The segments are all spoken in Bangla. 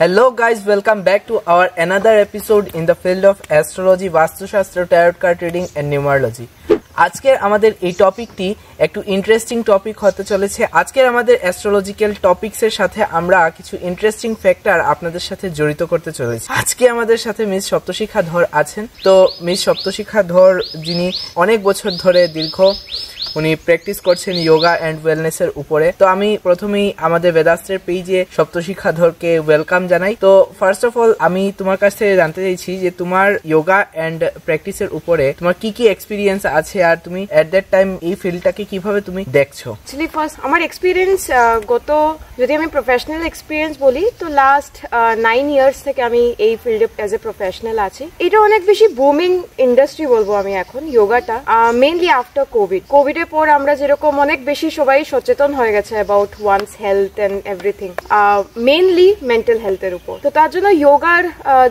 Hello guys, welcome back to our another episode in the field of astrology, Vastushastra, tarot card reading and numerology. আজকের আমাদের এই টপিকটি একটু ইন্টারেস্টিং টপিক হতে চলেছে। আজকের আমাদের অ্যাস্ট্রোলজিক্যাল টপিকসের সাথে আমরা কিছু ইন্টারেস্টিং ফ্যাক্টর আপনাদের সাথে জড়িত করতে চলেছি। আজকে আমাদের সাথে মিস সপ্তশিখা ধর আছেন। তো মিস সপ্তশিখা ধর যিনি অনেক বছর ধরে উনি প্র্যাকটিস করছেন যোগা অ্যান্ড ওয়েলনেসের উপরে। তো আমি প্রথমেই আমাদের বেদাস্ত্রের পেজে সপ্তশিখা ধরকে ওয়েলকাম জানাই। তো ফার্স্ট অফ অল আমি তোমার কাছ থেকে জানতে চাইছি যে তোমার যোগা অ্যান্ড প্র্যাকটিসের উপরে তোমার কি কি এক্সপিরিয়েন্স আছে আর তুমি এট দ্যাট টাইম এই ফিল্ডটাকে কিভাবে তুমি দেখছো? অ্যাকচুয়ালি ফার্স্ট আমার এক্সপিরিয়েন্স যদি আমি প্রফেশনাল এক্সপিরিয়েন্স বলি তো লাস্ট 9 ইয়ার্স থেকে আমি এই ফিল্ডে অ্যাজ এ প্রফেশনাল আছি। এটা অনেক বেশি বুমিং ইন্ডাস্ট্রি বলবো আমি এখন যোগাটা, মেইনলি আফটার কোভিড এর পর আমরা যেরকম অনেক বেশি সবাই সচেতন হয়ে গেছে about one's health and everything, mainly mental হেলথের উপর। তো তার জন্য যোগার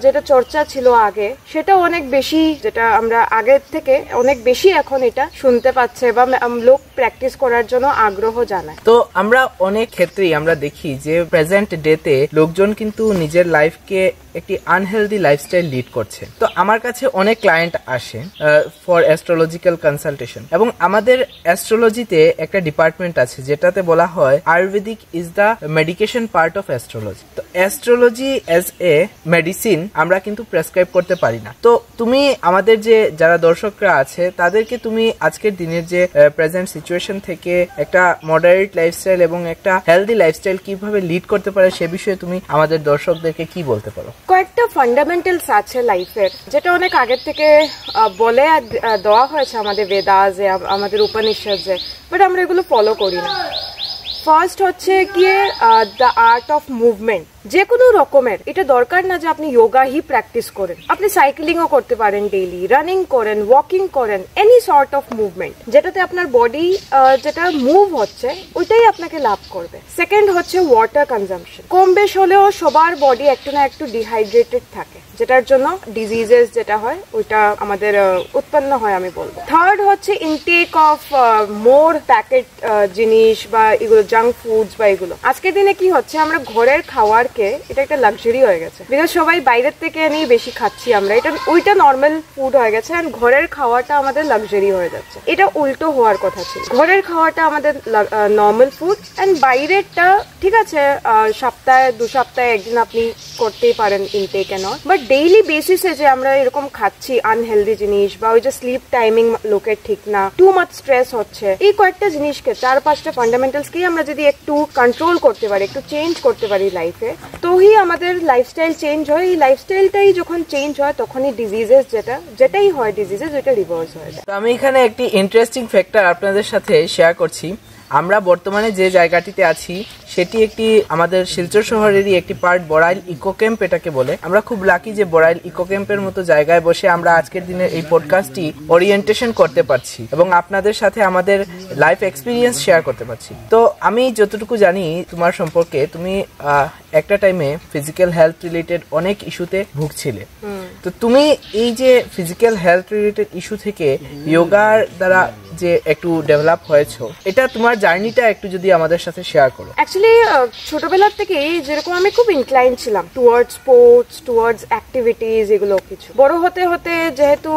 যেটা চর্চা ছিল আগে সেটা অনেক বেশি, যেটা আমরা আগের থেকে অনেক বেশি এখন এটা শুনতে পাচ্ছে বা লোক প্র্যাকটিস করার জন্য আগ্রহ জানায়। তো আমরা অনেক ক্ষেত্রেই আমরা দেখি যে প্রেজেন্ট ডেতে লোকজন কিন্তু নিজের লাইফকে একটি আনহেলদি লাইফস্টাইল লিড করছে। তো আমার কাছে অনেক ক্লায়েন্ট আসে ফর অ্যাস্ট্রোলজিক্যাল কনসালটেশন, এবং আমাদের অ্যাস্ট্রোলজিতে একটা ডিপার্টমেন্ট আছে যেটাতে বলা হয় Ayurvedic is the medication part of astrology. তো অ্যাস্ট্রোলজি অ্যাজ এ মেডিসিন আমরা কিন্তু প্রেসক্রাইব করতে পারি না। তো তুমি আমাদের যে যারা দর্শকরা আছে তাদেরকে তুমি আজকের দিনের যে প্রেজেন্ট সিচুয়েশন থেকে একটা মডারেট লাইফস্টাইল এবং একটা হেলদি লাইফস্টাইল কিভাবে লিড করতে পারে সে বিষয়ে তুমি আমাদের দর্শকদেরকে কি বলতে পারো? কয়েকটা ফান্ডামেন্টালস আছে লাইফের, যেটা অনেক আগের থেকে বলে দেওয়া হয়েছে আমাদের বেদাসে, আমাদের উপনিষদে, বাট আমরা এগুলো ফলো করি না। ফার্স্ট হচ্ছে গিয়ে দ্য আর্ট অফ মুভমেন্ট। যে কোনো রকমের, এটা দরকার না যে আপনি যোগা হি প্র্যাকটিস করেন, আপনি সাইক্লিংও করতে পারেন, ডেইলি রানিং করেন, ওয়াকিং করেন, এনি সর্ট অফ মুভমেন্ট যেটাতে আপনার বডি যেটা মুভ হচ্ছে ওইটাই আপনাকে লাভ করবে। সেকেন্ড হচ্ছে ওয়াটার কনজাম্পশন। কম বেশ হলেও সবার বডি একটু না একটু ডিহাইড্রেটেড থাকে, যেটার জন্য ডিজিজেস যেটা হয় ওইটা আমাদের উৎপন্ন হয় আমি বলবো। থার্ড হচ্ছে ইনটেক অফ মোর প্যাকেট জিনিস বা এগুলো জাঙ্ক ফুডস বা এগুলো। আজকের দিনে কি হচ্ছে, আমরা ঘরের খাওয়ার এটা একটা লাক্সারি হয়ে গেছে, বিকজ সবাই বাইরের থেকে নিয়ে বেশি খাচ্ছি আমরা, এটা ওইটা নর্মাল ফুড হয়ে গেছে, আর ঘরের খাওয়াটা আমাদের লাক্সারি হয়ে যাচ্ছে। এটা উল্টো হওয়ার কথা ছিল, ঘরের খাওয়াটা আমাদের নর্মাল ফুড অ্যান্ড বাইরেরটা ঠিক আছে সপ্তাহে 2 সপ্তাহে একদিন আপনি করতেই পারেন intake and all, but daily বেসিসে যে আমরা এরকম খাচ্ছি আনহেলদি জিনিস বা ওই যে স্লিপ টাইমিং লোকের ঠিক না, টু মাচ স্ট্রেস হচ্ছে, এই কয়েকটা জিনিসকে 4-5টা ফান্ডামেন্টালসকে আমরা যদি একটু কন্ট্রোল করতে পারি, একটু চেঞ্জ করতে পারি লাইফে, তোই আমাদের লাইফস্টাইল চেঞ্জ হয়। এই লাইফস্টাইলটাই যখন চেঞ্জ হয় তখনই ডিজিজেস যেটাই হয় ডিজিজেস ওইটা রিভার্স হয়ে যায়। তো আমি এখানে একটি ইন্টারেস্টিং ফ্যাক্টর আপনাদের সাথে শেয়ার করছি। আমরা বর্তমানে যে জায়গাটিতে আছি সেটি একটি আমাদের শিলচর শহরেরই একটি পার্ট, বড়াইল ইকো ক্যাম্প এটাকে বলে। আমরা খুব লাকি যে বড়াইল ইকো ক্যাম্পের মতো জায়গায় বসে আমরা আজকের দিনে এই পডকাস্টটি ওরিয়েন্টেশন করতে পারছি এবং আপনাদের সাথে আমাদের লাইফ এক্সপিরিয়েন্স শেয়ার করতে পারছি। তো আমি যতটুকু জানি তোমার সম্পর্কে, তুমি একটা টাইমে ফিজিক্যাল হেলথ রিলেটেড অনেক ইস্যুতে ভুগছিলে। তো তুমি এই যে ফিজিক্যাল হেলথ রিলেটেড ইস্যু থেকে যোগার দ্বারা যে একটু ডেভেলপ হয়েছো, এটা তোমার জার্নিটা একটু যদি আমাদের সাথে শেয়ার করো। অ্যাকচুয়ালি ছোটবেলার থেকে যেরকম আমি খুব ইনক্লাইন ছিলাম টুয়ার্ডস স্পোর্টস, টুয়ার্ডস অ্যাক্টিভিটিস, এগুলো কিছু বড় হতে হতে যেহেতু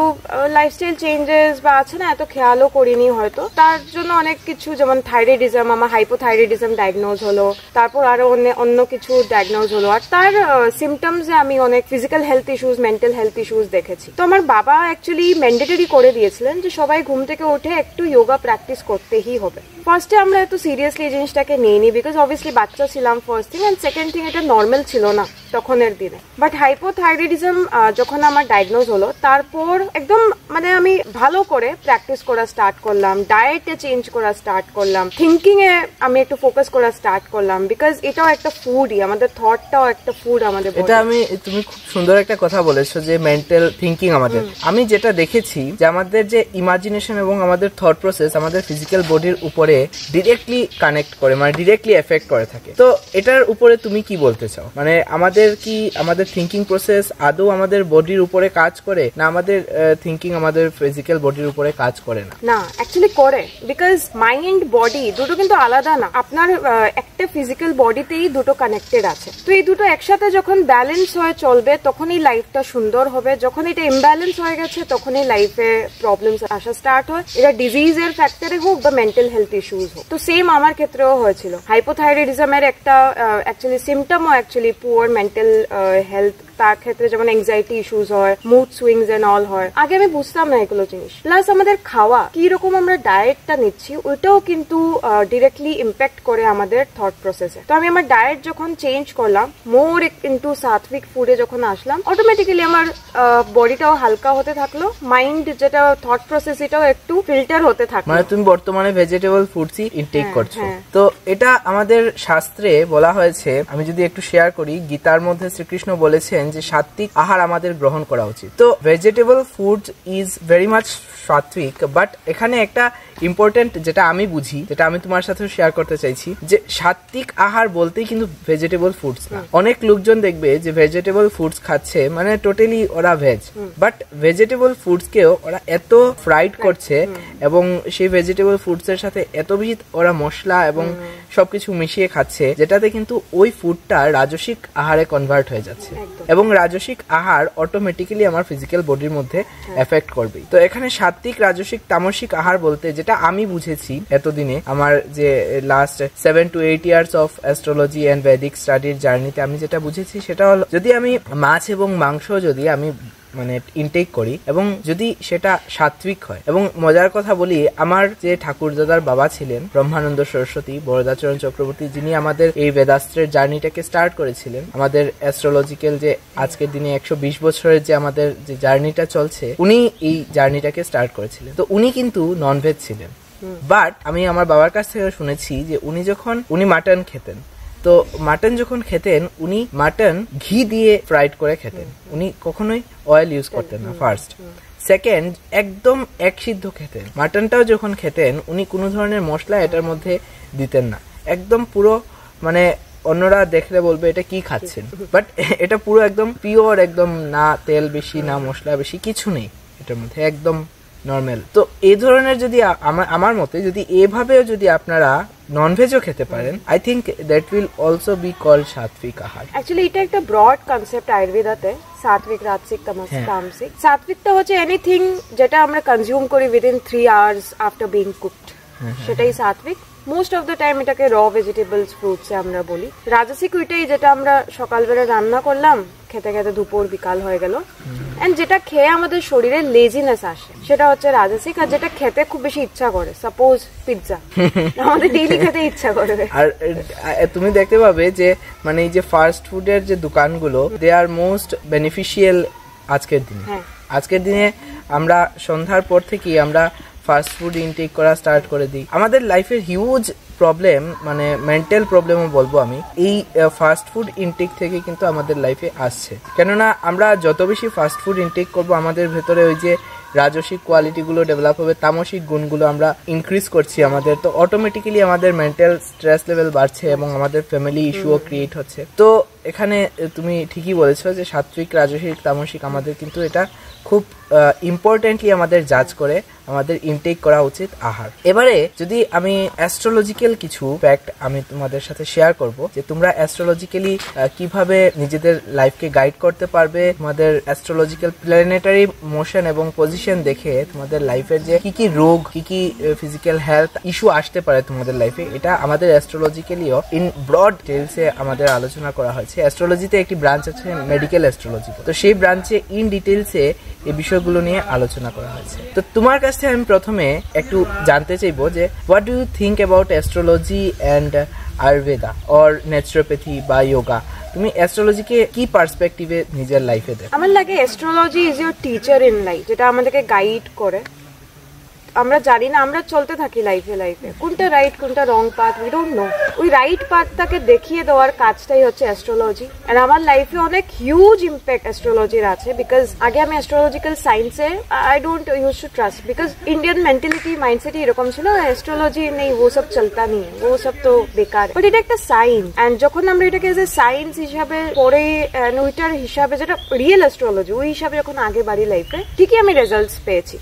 লাইফস্টাইল চেঞ্জেস বা আছে না, এত খেয়ালও করিনি হয়তো, তার জন্য অনেক কিছু, যেমন থাইরয়েডিজম, আমার হাইপোথাইরয়েডিজম ডায়াগনোজ হলো, তারপর আরো অন্য কিছু ডায়াগনোজ হলো, আর তার সিমটমসে আমি অনেক physical health issues, mental health issues দেখেছি। তো আমার বাবা অ্যাকচুয়ালি ম্যান্ডেটরি করে দিয়েছিলেন যে সবাই ঘুম থেকে উঠে একটু যোগা প্র্যাকটিস করতেই হবে। ফার্স্টে আমরা এত সিরিয়াসলি এই জিনিসটাকে নিইনি, বিকজ অবভিয়াসলি বাচ্চা ছিলাম first thing, and second thing এটা নর্মাল ছিল না তখনের দিনে। বাট হাইপোথাইরয়েডিজম যখন আমার ডায়াগনোজ হলো, তারপর একদম মানে আমি ভালো করে প্র্যাকটিস করা স্টার্ট করলাম, ডায়েটে চেঞ্জ করা স্টার্ট করলাম, থিঙ্কিং এ আমি একটু ফোকাস করা স্টার্ট করলাম, বিকজ এটাও একটা ফুডই, আমাদের থটটাও একটা ফুড আমাদের। এটা তুমি খুব সুন্দর একটা কথা বলেছো যে মেন্টাল থিঙ্কিং আমাদের। আমি যেটা দেখেছি যে আমাদের যে ইমাজিনেশন এবং আমাদের থট প্রসেস আমাদের ফিজিক্যাল বডির উপরে ডিরেক্টলি কানেক্ট করে, মানে ডিরেক্টলি এফেক্ট করে থাকে। তো এটার উপরে তুমি কি বলতে চাও? মানে আমাদের কি আমাদের থিঙ্কিং প্রসেস আদৌ আমাদের বডির উপরে কাজ করে, না আমাদের থিঙ্কিং আমাদের ফিজিক্যাল বডির উপরে কাজ করে না? না, অ্যাকচুয়ালি করে, বিকজ মাইন্ড বডি দুটো কিন্তু আলাদা না। আপনার একটা ফিজিক্যাল বডিতেই দুটো কানেক্টেড আছে। তো এই দুটো একসাথে যখন ব্যালেন্স হয়ে চলবে তখনই লাইফটা সুন্দর হবে। যখন এটা ইমব্যালেন্স হয়ে গেছে তখনই লাইফে প্রবলেমস আসা স্টার্ট হয়, এটা ডিজিজের ফ্যাক্টরে হোক বা মেন্টাল হেলথ ইস্যুজ হোক। তো সেম আমার ক্ষেত্রেও হয়েছিল। হাইপোথাইরয়েডিজমের একটা অ্যাকচুয়ালি সিমটমও অ্যাকচুয়ালি পুয়ার মেন্টাল হেলথ। তার ক্ষেত্রে যেমন এংজাইটি ইস্যুজ হয়, মুড সুইংস এন্ড অল হয়। আগে আমি বুঝতাম না এগুলো জিনিস। প্লাস আমাদের খাওয়া কি রকম, আমরা ডায়েটটা নিচ্ছি ওইটাও কিন্তু ডিরেক্টলি ইম্প্যাক্ট করে আমাদের থট প্রসেসে। তো আমি আমার ডায়েট যখন চেঞ্জ করলাম, মোর ইনটু সাত্বিক ফুডে যখন আসলাম, অটোমেটিক্যালি আমার বডিটাও হালকা হতে থাকলো, মাইন্ড যেটা থট প্রসেস এটাও একটু ফিল্টার হতে থাকলো। মানে তুমি বর্তমানে ভেজিটেবল ফুডসই ইনটেক করছো। তো এটা আমাদের শাস্ত্রে বলা হয়েছে, আমি যদি একটু শেয়ার করি, গীতার মধ্যে শ্রীকৃষ্ণ বলেছেন যে সাত্বিক আহার আমাদের গ্রহণ করা উচিত। তো vegetable food is very much Satvik, but এখানে একটা ইম্পর্টেন্ট যেটা আমি বুঝি, যেটা আমি তোমার সাথে শেয়ার করতে চাইছি, যে সাত্বিক আহার বলতেই কিন্তু ভেজিটেবল ফুডস না। অনেক লোকজন দেখবে যে ভেজিটেবল ফুডস খাচ্ছে, মানে টোটালি ওরা ভেজ, বাট ভেজিটেবল ফুডস কেও ওরা এত ফ্রাইড করছে এবং সেই ভেজিটেবল ফুডস এর সাথে এত বেশি ওরা মশলা এবং সবকিছু মিশিয়ে খাচ্ছে, যেটাতে কিন্তু ওই ফুডটা রাজসিক আহারে কনভার্ট হয়ে যাচ্ছে এবং রাজসিক আহার অটোমেটিক্যালি আমার ফিজিক্যাল বডির মধ্যে এফেক্ট করবে। তো এখানে সাত্বিক, রাজসিক, তামসিক আহার বলতে যেটা আমি বুঝেছি এতদিনে, আমার যে last 7 to 8 years of astrology and Vedic স্টাডির জার্নিতে আমি যেটা বুঝেছি সেটা হলো, যদি আমি মাছ এবং মাংস যদি আমি মানে ইনটেক করি এবং যদি সেটা সাত্বিক হয়, এবং মজার কথা বলি, আমার যে ঠাকুরদাদার বাবা ছিলেন ব্রহ্মানন্দ সরস্বতী বরদাচরণ চক্রবর্তী, যিনি আমাদের এই বেদাস্ত্রের জার্নিটাকে স্টার্ট করেছিলেন, আমাদের অ্যাস্ট্রোলজিক্যাল যে আজকের দিনে 120 বছরের যে আমাদের যে জার্নিটা চলছে, উনি এই জার্নিটাকে স্টার্ট করেছিলেন। তো উনি কিন্তু ননভেজ ছিলেন, বাট আমি আমার বাবার কাছ থেকে শুনেছি যে উনি মাটন খেতেন। তো মাটন যখন খেতেন, উনি মাটন ঘি দিয়ে ফ্রাইড করে খেতেন, উনি কখনোই অয়েল ইউজ করতেন না। ফার্স্ট। সেকেন্ড, একদম এক সিদ্ধ খেতেন। মাটনটাও যখন খেতেন উনি কোনো ধরনের মশলা এটার মধ্যে দিতেন না, একদম পুরো, মানে অন্যরা দেখলে বলবে এটা কি খাচ্ছেন, বাট এটা পুরো একদম পিওর, একদম না তেল বেশি না মশলা বেশি, কিছু নেই এটার মধ্যে, একদম নর্মাল। তো এই ধরনের যদি আমার মতে যদি এভাবেও যদি আপনারা ননভেজও খেতে পারেন, I think that will also be called সাত্বিক আহার। অ্যাকচুয়ালি এটা একটা ব্রড কনসেপ্ট আয়ুর্বেদাতে, সাত্বিক, রাজসিক, তামসিক। সাত্বিকটা হচ্ছে এনিথিং যেটা আমরা কনজিউম করি within 3 hours after being cooked, সেটাই সাত্বিক। মোস্ট অফ দ্য টাইম এটাকে র ভেজিটেবলস, ফ্রুটস আমরা বলি। রাজসিক ওইটাই যেটা আমরা সকালবেলা রান্না করলাম, খেতে খেতে দুপুর বিকাল হয়ে গেল, এন্ড যেটা খেয়ে আমাদের শরীরে লেজিনেস আসে সেটা হচ্ছে রাজসিক। আর যেটা খেতে খুব বেশি ইচ্ছা করে, সাপোজ পিৎজা, আমাদের ডেইলি খেতে ইচ্ছা করবে। আর তুমি দেখতে পাবে যে মানে এই যে ফাস্ট ফুডের যে দোকানগুলো, দে আর মোস্ট বেনিফিশিয়াল আজকের দিনে। আজকের দিনে আমরা সন্ধ্যার পর থেকেই আমরা ফাস্ট ফুড ইনটেক করা স্টার্ট করে দিই। আমাদের লাইফের হিউজ প্রবলেম, মানে মেন্টাল প্রবলেমও বলবো আমি, এই ফাস্ট ফুড ইনটেক থেকে কিন্তু আমাদের লাইফে আসছে। কেননা আমরা যত বেশি ফাস্ট ফুড ইনটেক করবো, আমাদের ভেতরে ওই যে রাজসিক কোয়ালিটিগুলো ডেভেলপ হবে, তামসিক গুণগুলো আমরা ইনক্রিজ করছি আমাদের, তো অটোমেটিক্যালি আমাদের মেন্টাল স্ট্রেস লেভেল বাড়ছে এবং আমাদের ফ্যামিলি ইস্যুও ক্রিয়েট হচ্ছে। তো এখানে তুমি ঠিকই বলেছো যে সাত্বিক, রাজসিক, তামসিক আমাদের কিন্তু এটা খুব ইম্পর্টেন্টলি আমাদের জাজ করে আমাদের ইনটেক করা উচিত আহার। এবারে যদি আমি অ্যাস্ট্রোলজিক্যাল কিছু ফ্যাক্ট আমি তোমাদের সাথে শেয়ার করব, যে তোমরা অ্যাস্ট্রোলজিক্যালি কিভাবে নিজেদের লাইফকে গাইড করতে পারবে, তোমাদের অ্যাস্ট্রোলজিক্যাল প্ল্যানেটারি মোশন এবং পজিশন দেখে তোমাদের লাইফের যে কি কি রোগ, কি কি ফিজিক্যাল হেলথ ইস্যু আসতে পারে তোমাদের লাইফে, এটা আমাদের অ্যাস্ট্রোলজিক্যালিও ইন ব্রড ডিটেইলসে আমাদের আলোচনা করা হয়েছে। অ্যাস্ট্রোলজিতে একটি ব্রাঞ্চ আছে মেডিকেল অ্যাস্ট্রোলজি, তো সেই ব্রাঞ্চে ইন ডিটেইলসে এই বিষয়গুলো নিয়ে আলোচনা করা হয়েছে। তো তোমার কাছ থেকে আমি প্রথমে একটু জানতে চাইবো যে what do you think about astrology and Ayurveda or naturopathy বা যোগা? তুমি অ্যাস্ট্রোলজিকে কি পার্সপেক্টিভে নিজের লাইফে দেখো? আমার লাগে astrology is your teacher in life, যেটা আমাদেরকে গাইড করে। আমরা জানি না, আমরা চলতে থাকি লাইফে কোনটা রাইট কোনটা wrong path we don't know. ওই রাইট পাথটাকে দেখিয়ে দেওয়ার কাজটাই হচ্ছে অ্যাস্ট্রোলজি। এন্ড আমার লাইফে অনেক হিউজ ইম্প্যাক্ট অ্যাস্ট্রোলজির আছে, বিকজ আগে আমি অ্যাস্ট্রোলজিক্যাল সায়েন্সে I don't use to trust, because Indian mentality মাইন্ডসেটই এরকম ছিল, অ্যাস্ট্রোলজি নেই ও সব চলতা নেই, ও সব তো বেকার। বাট এটা একটা সায়েন্স, এন্ড যখন আমরা এটাকে এজ এ সায়েন্স হিসাবে পড়ে ওইটার হিসাবে যেটা রিয়েল অ্যাস্ট্রোলজি ওই হিসাবে যখন আগে বাড়ি লাইফে ঠিকই আমি রেজাল্টস পেয়েছি।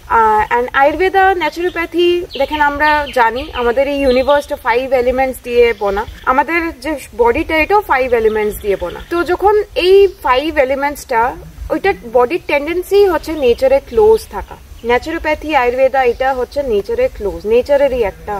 এন্ড আয়ুর্বেদা ন্যাচুরোপ্যাথি দেখেন আমরা জানি আমাদের এই ইউনিভার্সটা 5 এলিমেন্টস দিয়ে বোনা, আমাদের যে বডিটা এটাও 5 এলিমেন্টস দিয়ে বোনা। তো যখন এই 5 এলিমেন্টসটা ওইটা বডির টেন্ডেন্সি হচ্ছে নেচারে ক্লোজ থাকা। ন্যাচুরোপ্যাথি আয়ুর্বেদা এটা হচ্ছে নেচারে ক্লোজ, নেচারেরই একটা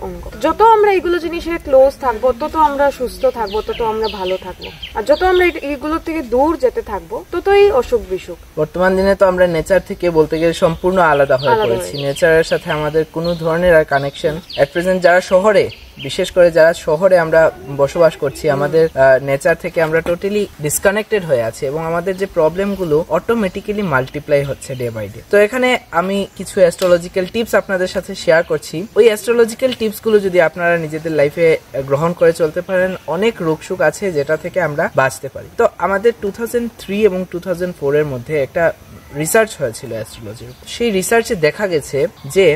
অঙ্গ। যত আমরা এইগুলো জিনিসের ক্লোজ থাকবো তত আমরা সুস্থ থাকবো, তত আমরা ভালো থাকবো। আর যত আমরা এইগুলো থেকে দূর যেতে থাকবো ততই অসুখ বিসুখ। বর্তমান দিনে তো আমরা নেচার থেকে বলতে গেলে সম্পূর্ণ আলাদা হয়ে পড়েছি। নেচারের সাথে আমাদের কোনো ধরনের আর কানেকশন এট প্রেজেন্ট, যারা শহরে, বিশেষ করে যারা শহরে আমরা বসবাস করছি, আমাদের নেচার থেকে আমরা টোটালি ডিসকানেক্টেড হয়ে আছি এবং আমাদের যে প্রবলেমগুলো অটোমেটিক্যালি মাল্টিপ্লাই হচ্ছে ডে বাই ডে। তো এখানে আমি কিছু অ্যাস্ট্রোলজিক্যাল টিপস আপনাদের সাথে শেয়ার করছি। ওই অ্যাস্ট্রোলজিক্যাল টিপসগুলো যদি আপনারা নিজেদের লাইফে গ্রহণ করে চলতে পারেন, অনেক রোগসুখ আছে যেটা থেকে আমরা বাঁচতে পারি। তো আমাদের 2003 এবং 2004 এর মধ্যে একটা রিসার্চ হয়েছিল অ্যাস্ট্রোলজির। সেই রিসার্চে দেখা গেছে যে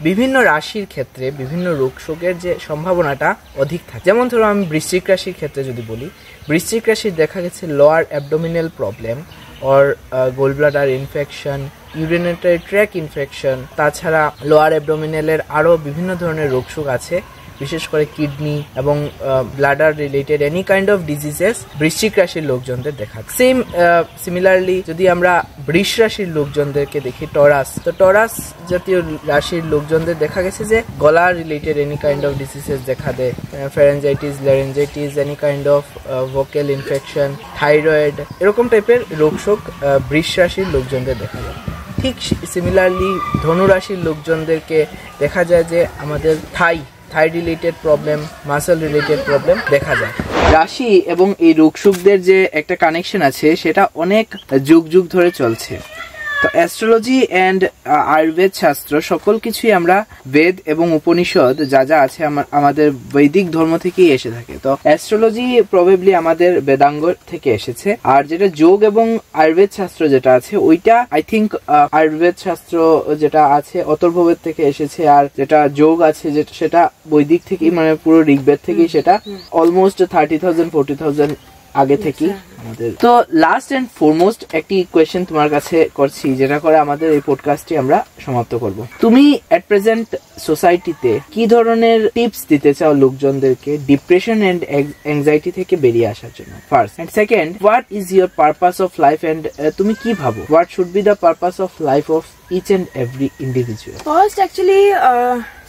বিভিন্ন রাশির ক্ষেত্রে বিভিন্ন রোগশোকের যে সম্ভাবনাটা অধিক থাকে। যেমন ধরো আমি বৃশ্চিক রাশির ক্ষেত্রে যদি বলি, বৃশ্চিক রাশির দেখা গেছে lower abdominal problem or gall bladder infection, urinary tract infection, তাছাড়া লোয়ার অ্যাবডোমিনালের আরও বিভিন্ন ধরনের রোগশোক আছে, বিশেষ করে কিডনি এবং bladder related any kind of diseases বৃশ্চিক রাশির লোকজনদের দেখা। সিমিলারলি যদি আমরা বৃষ রাশির লোকজনদেরকে দেখি, টরাস, তো টরাস জাতীয় রাশির লোকজনদের দেখা গেছে যে গলা related any kind of diseases দেখা দেয়, pharyngitis, ল্যারেঞ্জাইটিস, any kind of vocal infection, thyroid, এরকম টাইপের রোগশোক বৃষ রাশির লোকজনদের দেখা যায়। ঠিক সিমিলারলি ধনু রাশির লোকজনদেরকে দেখা যায় যে আমাদের thigh related problem, muscle related problem দেখা যায়। রাশি এবং এই রোগশোকদের যে একটা কানেকশন আছে সেটা অনেক যুগ যুগ ধরে চলছে। তো অ্যাস্ট্রোলজি অ্যান্ড আয়ুর্বেদ শাস্ত্র সকল কিছুই আমরা বেদ এবং উপনিষদ যা যা আছে আমাদের বৈদিক ধর্ম থেকেই এসে থাকে। তো অ্যাস্ট্রোলজি প্রবাবলি আমাদের বেদাঙ্গ থেকে এসেছে, আর যেটা যোগ এবং আয়ুর্বেদ শাস্ত্র যেটা আছে ওইটা আই থিঙ্ক আয়ুর্বেদ শাস্ত্র যেটা আছে অথর্ববেদ থেকে এসেছে, আর যেটা যোগ আছে সেটা বৈদিক থেকেই, মানে পুরো ঋগ্বেদ থেকেই, সেটা অলমোস্ট 30,000 40,000 আগে থেকেই আমাদের। তো লাস্ট এন্ড ফরমোস্ট একটি কোয়েশ্চেন তোমার কাছে করছি, যেটা করে আমাদের এই পডকাস্টটি আমরা সমাপ্ত করব। তুমি এট প্রেজেন্ট সোসাইটিতে কি ধরনের টিপস দিতে চাও লোকজনদেরকে ডিপ্রেশন এন্ড অ্যাংজাইটি থেকে বেরিয়ে আসার জন্য? First and second, what is your purpose of life and তুমি কি ভাবো what should be the purpose of life of each and every individual? First actually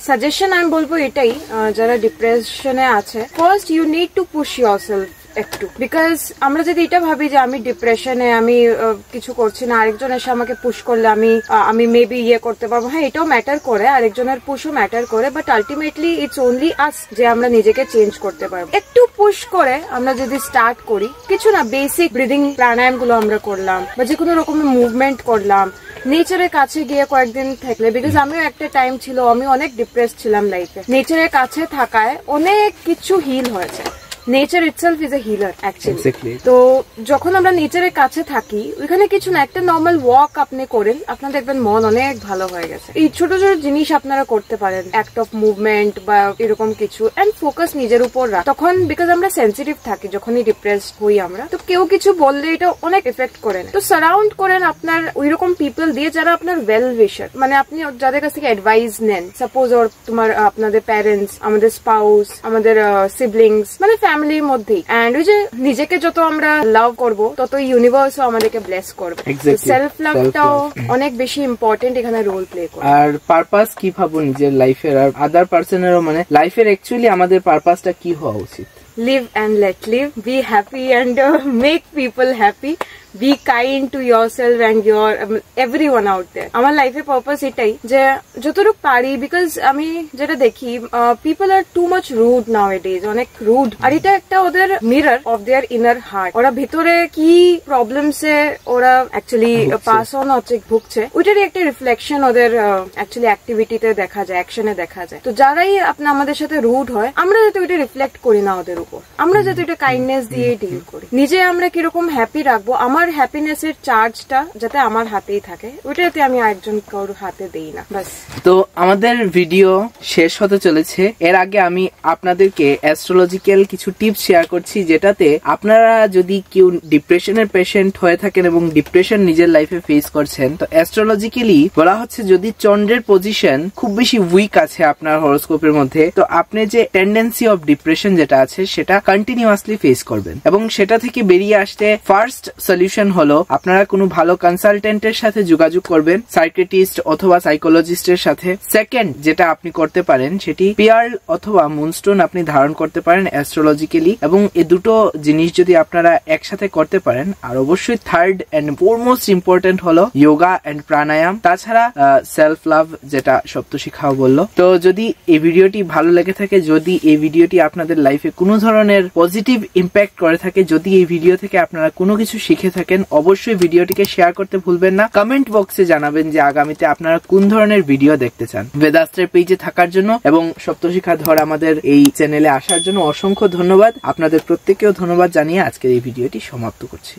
suggestion আমি বলবো এটাই, যারা ডিপ্রেশনে আছে, first you need to push yourself একটু, বিকজ আমরা যদি এটা ভাবি যে আমি ডিপ্রেশনে, আমি কিছু করছি না, আরেকজন এসে আমাকে পুশ করলে আমি মেবি ইয়ে করতে পারবো, হ্যাঁ এটাও ম্যাটার করে, আরেকজনের পুশও ম্যাটার করে, বাট আলটিমেটলি ইটস ওনলি আস যে আমরা নিজেকে চেঞ্জ করতে পারবো। একটু পুশ করে আমরা যদি স্টার্ট করি, কিছু না বেসিক ব্রিদিং প্রাণায়াম গুলো আমরা করলাম, বা যে কোনো রকমের মুভমেন্ট করলাম, নেচারের কাছে গিয়ে কয়েকদিন থাকলে, বিকজ আমিও একটা টাইম ছিল আমি অনেক ডিপ্রেস ছিলাম লাইফে, নেচারের কাছে থাকায় অনেক কিছু হিল হয়েছে। Nature itself is a healer actually. তো যখন আমরা নেচারের কাছে থাকি, ওইখানে কিছু না, একটা নর্মাল ওয়াক আপনি করেন, আপনার দেখবেন মন অনেক ভালো হয়ে গেছে। এই ছোট ছোট জিনিস আপনারা করতে পারেন, অ্যাক্ট অফ মুভমেন্ট বা এরকম কিছু, এন্ড ফোকাস নিজের উপর রাখ। তখন বিকজ আমরা সেন্সিটিভ থাকি যখনই ডিপ্রেসড হই আমরা, তো কেউ কিছু বললে এটা অনেক এফেক্ট করে না। তো সারাউন্ড করেন আপনার ওইরকম পিপল দিয়ে যারা আপনার ওয়েল উইশার, মানে আপনি যাদের কাছ থেকে অ্যাডভাইস নেন, সাপোজ ওর আপনাদের প্যারেন্টস, আমাদের স্পাউস, আমাদের সিবলিংস, মানে ফ্যামিলির মধ্যেই। এন্ড ওই যে নিজেকে যত আমরা লাভ করব তত ইউনিভার্সও আমাদেরকে ব্লেস করবে। সেলফ লাভটাও অনেক বেশি ইম্পর্টেন্ট এখানে রোল প্লে করে। আর পারপাস কি ভাবো নিজের লাইফের আর আদার পার্সনেরও, মানে লাইফের অ্যাকচুয়ালি আমাদের পারপাসটা কি হওয়া উচিত? Live and let live, be happy and make people happy, be kind to yourself and your everyone out there. আমার লাইফে পারপাস এটাই যে যতটুকু পারি, বিকজ আমি যেটা দেখি পিপল আর টু মাচ রুড নাও এডেজ, অনেক রুড। আর এটা একটা ওদের mirror of their inner heart. ওরা ভিতরে কি প্রবলেমসে ওরা অ্যাকচুয়ালি পাস অন হচ্ছে, ভুগছে, ওইটারই একটা রিফ্লেকশন ওদের অ্যাকচুয়ালি অ্যাক্টিভিটিতে দেখা যায়, অ্যাকশনে দেখা যায়। তো যারাই আমাদের সাথে রুড হয়, আমরা যাতে ওইটা রিফ্লেক্ট করি না ওদের উপর, আমরা যাতে এটা কাইন্ডনেস দিয়ে ডিল করি। নিজে আমরা কিরকম হ্যাপি রাখবো, আমার হ্যাপিনেসের চার্জটা যাতে আমার হাতেই থাকে, ওইটাতে আমি আরেকজন কারোর হাতে দেই না, বাস। তো আমাদের ভিডিও শেষ হতে চলেছে। এর আগে আমি আপনাদেরকে অ্যাস্ট্রোলজিক্যাল কিছু টিপস শেয়ার করছি, যেটাতে আপনারা যদি কেউ ডিপ্রেশনের পেশেন্ট হয়ে থাকেন এবং ডিপ্রেশন নিজের লাইফে ফেস করছেন, তো অ্যাস্ট্রোলজিক্যালি বলা হচ্ছে যদি চন্দ্রের পজিশন খুব বেশি উইক আছে আপনার হরোস্কোপের মধ্যে, তো আপনি যে টেন্ডেন্সি অফ ডিপ্রেশন যেটা আছে সেটা কন্টিনিউয়াসলি ফেস করবেন। এবং সেটা থেকে বেরিয়ে আসতে ফার্স্ট সলিউশন হলো আপনারা কোনো ভালো কনসালটেন্টের সাথে যোগাযোগ করবেন, সাইকিয়াট্রিস্ট অথবা সাইকোলজিস্টের সাথে। সেকেন্ড যেটা আপনি করতে পারেন সেটি পিয়ার্ল অথবা মুনস্টোন আপনি ধারণ করতে পারেন অ্যাস্ট্রোলজিক্যালি, এবং এই দুটো জিনিস যদি আপনারা একসাথে করতে পারেন। আর অবশ্যই থার্ড এন্ড ফোরমোস্ট ইম্পর্টেন্ট হলো যোগা এন্ড প্রাণায়াম, তাছাড়া সেলফ লাভ যেটা সপ্তশিখাও বললো। তো যদি এই ভিডিওটি ভালো লেগে থাকে, যদি এই ভিডিওটি আপনাদের লাইফে কোনো ধরনের পজিটিভ ইম্প্যাক্ট করে থাকে, যদি এই ভিডিও থেকে আপনারা কোনো কিছু শিখে থাকেন, অবশ্যই ভিডিওটিকে শেয়ার করতে ভুলবেন না। কমেন্ট বক্সে জানাবেন যে আগামীতে আপনারা কোন ধরনের ভিডিও দেখতে চান। বেদাস্ত্রের পেজে থাকার জন্য এবং সপ্তশিখা ধর আমাদের এই চ্যানেলে আসার জন্য অসংখ্য ধন্যবাদ। আপনাদের প্রত্যেককেও ধন্যবাদ জানিয়ে আজকের এই ভিডিওটি সমাপ্ত করছি।